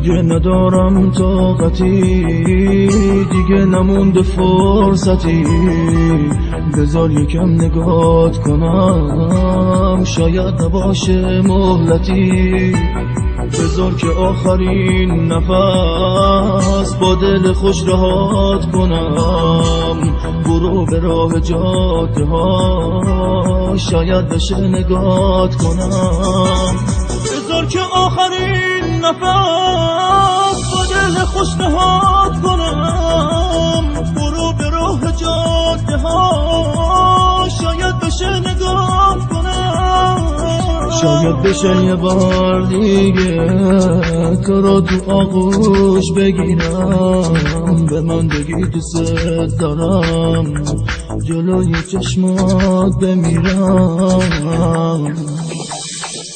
دیگه ندارم طاقتی، دیگه نمونده فرصتی. بذار یکم نگات کنم، شاید نباشه مهلتی. بذار که آخرین نفس با دل خوش رهات کنم. برو به راه جاده ها، شاید بشه نگات کنم. بذار که آخرین نفس با دل خوش رهات کنم. برو به راه جاده ها، شاید بشه نگات کنم. شاید بشه یه بار دیگه تو رو تو آغوش بگیرم. به من بگی دوست دارم، جلوی چشمات بمیرم.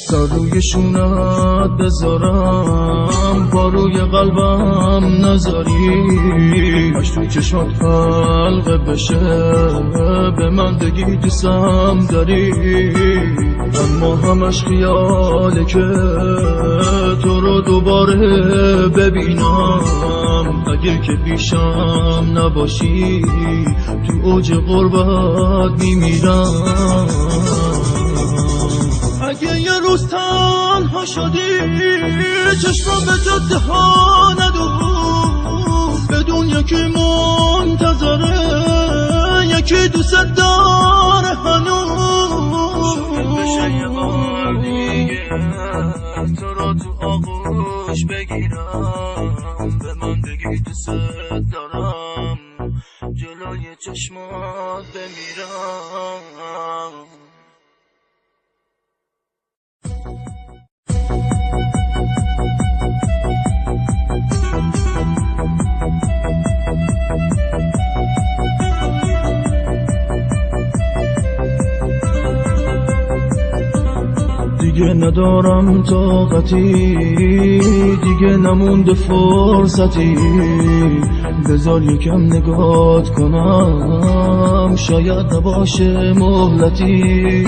تا روی شونت بذارم، با روی قلبم نذاری. باش تو چشمات حلقه بشه، به من بگی دوستم داری. اما همش خیاله که تو رو دوباره ببینم. اگه که پیشم نباشی، تو اوج غربت میمیرم. اگه یه روز تنها شدی، چشمم به جاده ها ندون. بدون یکی منتظره، یکی دوست داره هنوز. شاید بشه یه بار دیگه تو رو تو آغوش بگیرم. به من بگی دوست دارم، جلوی چشمات بمیرم. دیگه ندارم طاقتی، دیگه نمونده فرصتی. بذار یکم نگات کنم، شاید نباشه مهلتی.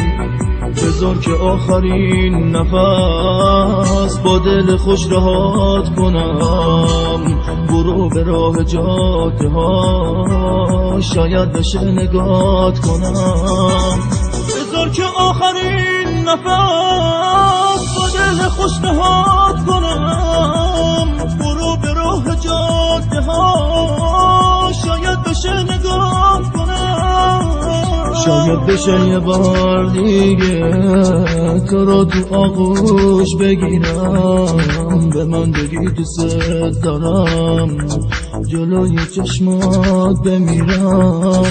بذار که آخرین نفس با دل خوش رهات کنم. برو به راه جاده ها، شاید بشه نگات کنم. بذار که آخرین نفس با دل خوش رهات کنم. برو به راه جاده ها، شاید بشه نگات کنم. شاید بشه یه بار دیگه تو رو تو آغوش بگیرم. به من بگی دوست دارم، جلوی چشمات بمیرم.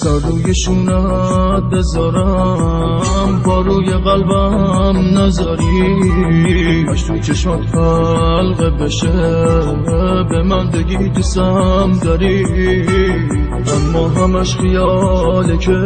تا روی شونت بذارم، با روی قلبم نذاری. باش تو چشمات حلقه بشه، به من بگی دوستم داری. اما همش خیاله که